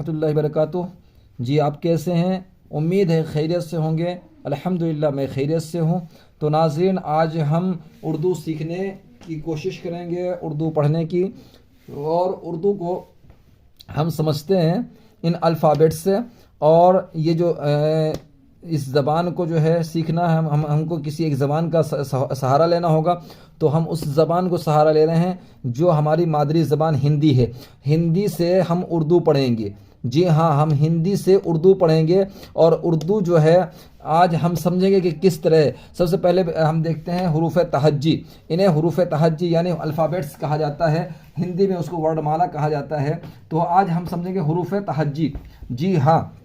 रहमतुल्लाहि बरकातुहू। जी आप कैसे हैं? उम्मीद है खैरियत से होंगे। अल्हम्दुलिल्लाह मैं खैरियत से हूँ। तो नाज़रीन, आज हम उर्दू सीखने की कोशिश करेंगे, उर्दू पढ़ने की। और उर्दू को हम समझते हैं इन अल्फ़ाबेट से। और ये जो इस ज़बान को जो है सीखना है, हमको किसी एक ज़बान का सहारा लेना होगा। तो हम उस ज़बान को सहारा ले रहे हैं जो हमारी मादरी ज़बान हिंदी है। हिंदी से हम उर्दू पढ़ेंगे। जी हाँ, हम हिंदी से उर्दू पढ़ेंगे। और उर्दू जो है आज हम समझेंगे कि किस तरह। सबसे पहले हम देखते हैं हुरूफ़ तहज्जी। इन्हें हुरूफ़ तहज्जी यानी अल्फ़ाबेट्स कहा जाता है, हिंदी में उसको वर्णमाला कहा जाता है। तो आज हम समझेंगे हुरूफ़ तहज्जी। जी हाँ,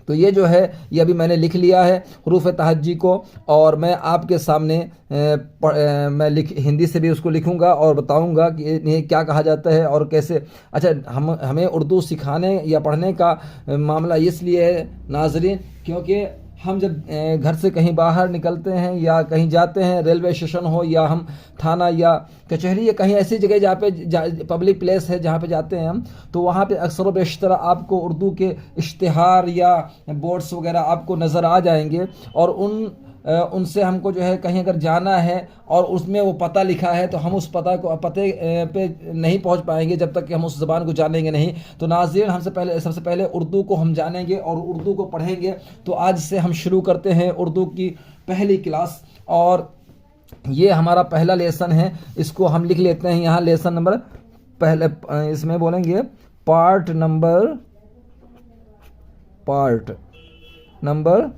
तो ये जो है ये अभी मैंने लिख लिया है हुरूफ़ तहज्जी को। और मैं आपके सामने मैं हिंदी से भी उसको लिखूंगा और बताऊंगा कि इन्हें क्या कहा जाता है और कैसे। अच्छा, हमें उर्दू सिखाने या पढ़ने का मामला इसलिए है नाज़रीन, क्योंकि हम जब घर से कहीं बाहर निकलते हैं या कहीं जाते हैं, रेलवे स्टेशन हो या हम थाना या कचहरी या कहीं ऐसी जगह जहाँ पे पब्लिक प्लेस है जहाँ पे जाते हैं हम, तो वहाँ पे अक्सर व बेशतर आपको उर्दू के इश्तिहार या बोर्ड्स वगैरह आपको नज़र आ जाएंगे। और उनसे हमको जो है कहीं अगर जाना है और उसमें वो पता लिखा है तो हम उस पते पे नहीं पहुंच पाएंगे जब तक कि हम उस ज़बान को जानेंगे नहीं। तो नाज़रीन, सबसे पहले उर्दू को हम जानेंगे और उर्दू को पढ़ेंगे। तो आज से हम शुरू करते हैं उर्दू की पहली क्लास। और ये हमारा पहला लेसन है, इसको हम लिख लेते हैं यहाँ। लेसन नंबर पहले इसमें बोलेंगे पार्ट नंबर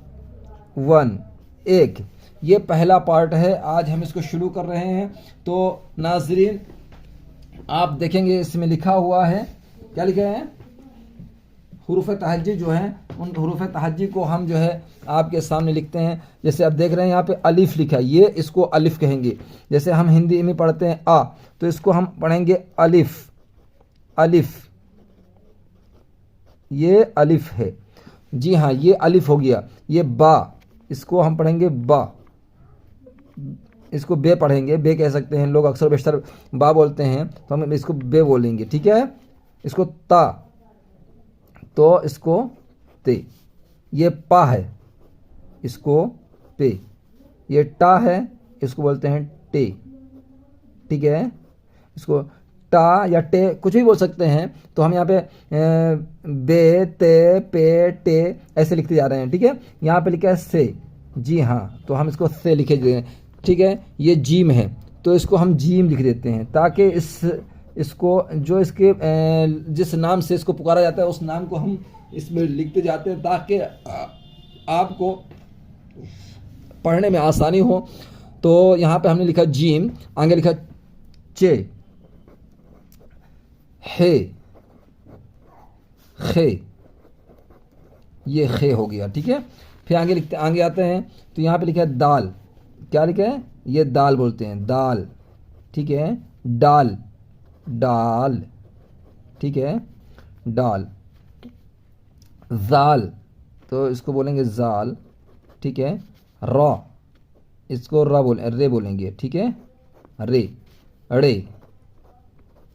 1। एक ये पहला पार्ट है, आज हम इसको शुरू कर रहे हैं। तो नाज़रीन, आप देखेंगे इसमें लिखा हुआ है, क्या लिखा है? हुरूफ़ तहज्जी जो है, उन हुरूफ़ तहज्जी को हम जो है आपके सामने लिखते हैं। जैसे आप देख रहे हैं यहाँ पे अलिफ लिखा है, ये इसको अलिफ कहेंगे। जैसे हम हिंदी में पढ़ते हैं आ, तो इसको हम पढ़ेंगे अलिफ। अलिफ, ये अलिफ है। जी हाँ, ये अलिफ हो गया। ये बा, इसको हम पढ़ेंगे बा। इसको बे पढ़ेंगे, बे कह सकते हैं लोग, अक्सर बेशतर बा बोलते हैं, तो हम इसको बे बोलेंगे। ठीक है। इसको ता, तो इसको ते। ये पा है, इसको पे। ये टा है, इसको बोलते हैं टे। ठीक है। इसको टा या टे कुछ भी बोल सकते हैं। तो हम यहाँ पे बे, ते, पे, टे ऐसे लिखते जा रहे हैं। ठीक है। यहाँ पे लिखा है से। जी हाँ, तो हम इसको से लिखे। ठीक है। ये जीम है, तो इसको हम जीम लिख देते हैं, ताकि इसको जो इसके जिस नाम से इसको पुकारा जाता है उस नाम को हम इसमें लिखते जाते हैं, ताकि आपको पढ़ने में आसानी हो। तो यहाँ पे हमने लिखा जीम, आगे लिखा चे, हे, खे। ये खे हो गया। ठीक है। फिर आगे आते हैं, तो यहाँ पे लिखा है दाल। क्या लिखा है? ये दाल बोलते हैं, दाल। ठीक है। डाल, डाल। ठीक है। डाल। जाल, तो इसको बोलेंगे जाल। ठीक है। रॉ, इसको रे बोलेंगे। ठीक है। रे, अड़े,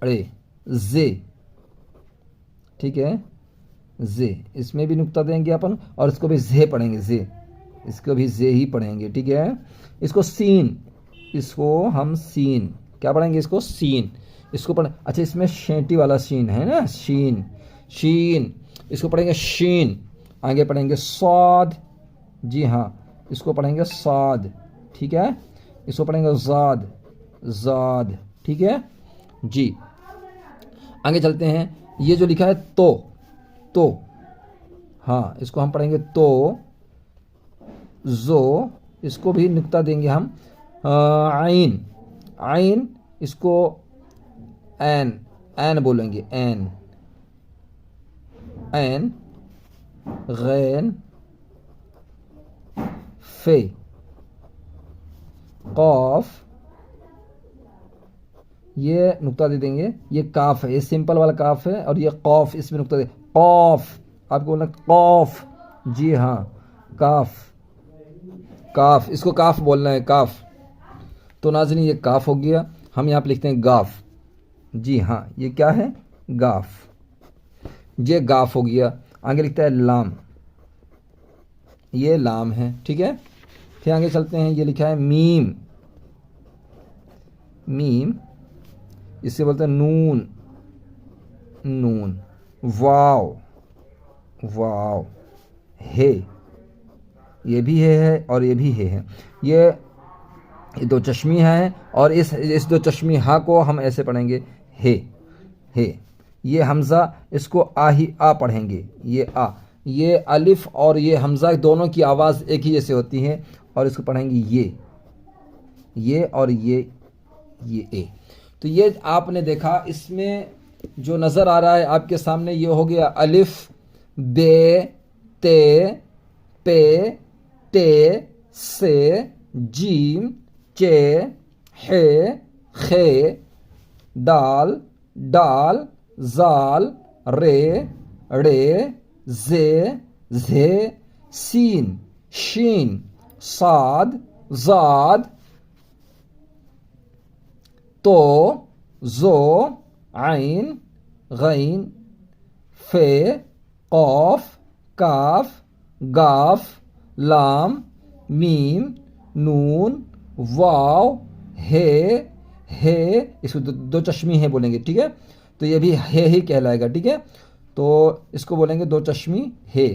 अड़े। जे, ठीक है, जे। इसमें भी नुक्ता देंगे अपन, और इसको भी जे पढ़ेंगे, जे। इसको भी जे ही पढ़ेंगे। ठीक है। इसको सीन, इसको हम सीन क्या पढ़ेंगे? इसको सीन। इसको पढ़, अच्छा, इसमें शेंटी वाला सीन है ना, शीन, शीन। इसको पढ़ेंगे शीन। आगे पढ़ेंगे सौद। जी हाँ, इसको पढ़ेंगे सौद। ठीक है। इसको पढ़ेंगे ज़ाद, ज़ाद। ठीक है जी। आगे चलते हैं। ये जो लिखा है तो, हाँ, इसको हम पढ़ेंगे तो, जो। इसको भी नुक्ता देंगे हम। आइन, आइन। इसको एन, एन बोलेंगे, एन, एन। गैन, फे, कौफ। ये नुक्ता दे देंगे। ये काफ है, ये सिंपल वाला काफ है, और ये कौफ, इसमें नुक्ता दे। कौफ, आपको बोलना कौफ। जी हाँ, काफ, काफ। इसको काफ बोलना है, काफ। तो नाज़रीन, ये काफ हो गया। हम यहाँ पे लिखते हैं गाफ। जी हाँ, ये क्या है? गाफ। ये गाफ हो गया। आगे लिखता है लाम, ये लाम है, ठीक है। फिर आगे चलते हैं, ये लिखा है मीम, मीम इससे बोलते हैं नून, नून। वाव, वाव। हे, ये भी है और ये भी है। ये दो चश्मी है और इस दो चश्मी हा को हम ऐसे पढ़ेंगे हे, हे। ये हमज़ा, इसको आ ही आ पढ़ेंगे, ये आ। ये अलिफ और ये हमज़ा दोनों की आवाज़ एक ही जैसे होती है और इसको पढ़ेंगे ये और ये ए। तो ये आपने देखा, इसमें जो नज़र आ रहा है आपके सामने, ये हो गया अलिफ, बे, ते, पे, टे, से, जीम, चे, हे, खे, दाल, डाल, जाल, रे, रे, जे, झे, सीन, शीन, साद, जाद, तो, जो, आइन, गैन, फे, कौफ, काफ, गाफ, लाम, मीम, नून, वाव, हे, इसको दो चश्मी है बोलेंगे, ठीक है। तो ये भी हे ही कहलाएगा, ठीक है। तो इसको बोलेंगे दो चश्मी हे,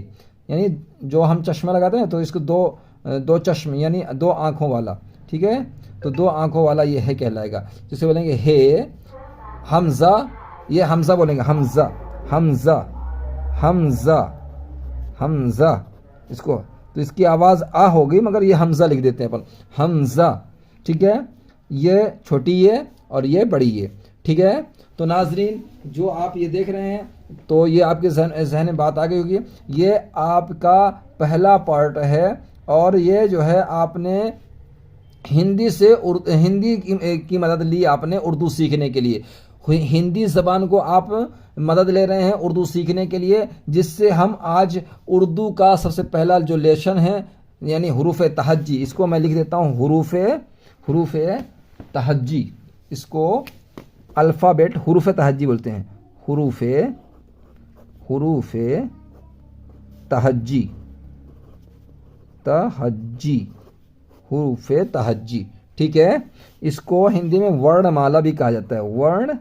यानी जो हम चश्मा लगाते हैं तो इसको दो चश्मे यानी दो आँखों वाला, ठीक है। तो दो आँखों वाला ये है कहलाएगा, जिसे बोलेंगे हे। हमज़ा, ये हमज़ा बोलेंगे, हमज़ा, हमज़ा, हमज़ा, हमज़ा इसको। तो इसकी आवाज़ आ होगी मगर ये हमज़ा लिख देते हैं अपन, हमज़ा, ठीक है। ये छोटी ये और ये बड़ी ये, ठीक है। तो नाजरीन, जो आप ये देख रहे हैं, तो ये आपके जहन में बात आ गई होगी। ये आपका पहला पार्ट है और ये जो है आपने हिंदी से हिंदी की मदद ली आपने उर्दू सीखने के लिए। हिंदी ज़बान को आप मदद ले रहे हैं उर्दू सीखने के लिए, जिससे हम आज उर्दू का सबसे पहला जो लेसन है यानी हुरूफ तहज्जी, इसको मैं लिख देता हूँ हुरूफ तहज्जी। इसको अल्फ़ाबेट हुरूफ तहज्जी बोलते हैं, हुरूफ तहज्जी, हुरूफ तहज्जी, ठीक है। इसको हिंदी में वर्णमाला भी कहा जाता है, वर्णमाला,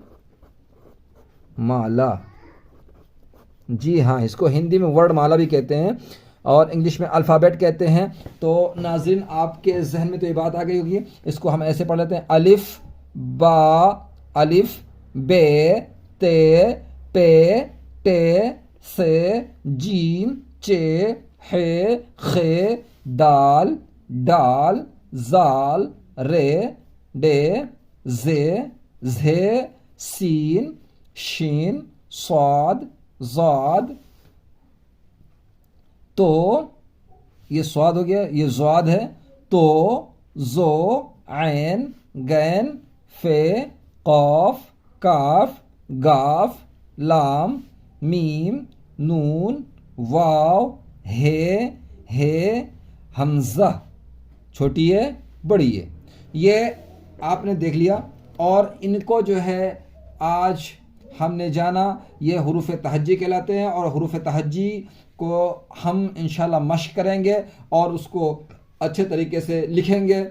जी हाँ, इसको हिंदी में वर्णमाला भी कहते हैं और इंग्लिश में अल्फ़ाबेट कहते हैं। तो नाज़रीन, आपके जहन में तो ये बात आ गई होगी। इसको हम ऐसे पढ़ लेते हैं, अलिफ बा, अलिफ बे, ते, पे, टे, से, जीम, चे, हे, खे, दाल, डाल, जाल, रे, डे, जे, झे, सीन, शीन, स्वाद, जाद। तो ये स्वाद हो गया, ये ज़ाद है। तो, जो, ऐन, गैन, फे, कौफ, काफ, गाफ, लाम, मीम, नून, वाव, हे, हमज़ा, छोटी है बड़ी है। ये आपने देख लिया और इनको जो है आज हमने जाना, ये हुरूफ तहज्जी कहलाते हैं और हुरूफ तहज्जी को हम इंशाल्लाह मश्क करेंगे और उसको अच्छे तरीके से लिखेंगे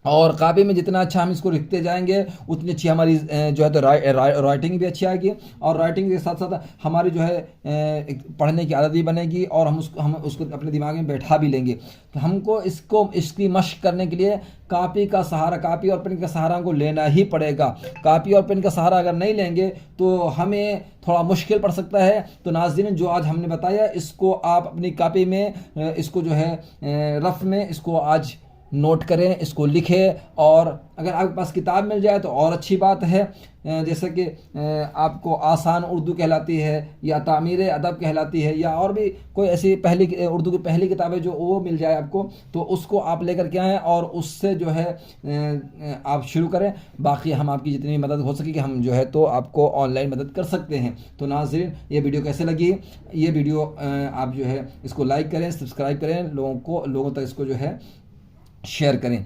और कापी में जितना अच्छा हम इसको लिखते जाएंगे उतनी अच्छी हमारी जो है तो राइटिंग भी अच्छी आएगी और राइटिंग के साथ साथ हमारी जो है पढ़ने की आदत भी बनेगी और हम उसको अपने दिमाग में बैठा भी लेंगे। तो हमको इसकी मश्क करने के लिए कापी का सहारा, कापी और पेन का सहारा हमको लेना ही पड़ेगा। कापी और पेन का सहारा अगर नहीं लेंगे तो हमें थोड़ा मुश्किल पड़ सकता है। तो नाज़रीन, जो आज हमने बताया इसको आप अपनी कापी में इसको जो है रफ में इसको आज नोट करें, इसको लिखें और अगर आपके पास किताब मिल जाए तो और अच्छी बात है। जैसे कि आपको आसान उर्दू कहलाती है या तामीर अदब कहलाती है या और भी कोई ऐसी पहली उर्दू की पहली किताबें जो वो मिल जाए आपको, तो उसको आप लेकर के आएँ और उससे जो है आप शुरू करें। बाकी हम आपकी जितनी मदद हो सके कि हम जो है तो आपको ऑनलाइन मदद कर सकते हैं। तो नाज़रीन, ये वीडियो कैसे लगी? ये वीडियो आप जो है इसको लाइक करें, सब्सक्राइब करें, लोगों तक इसको जो है शेयर करें।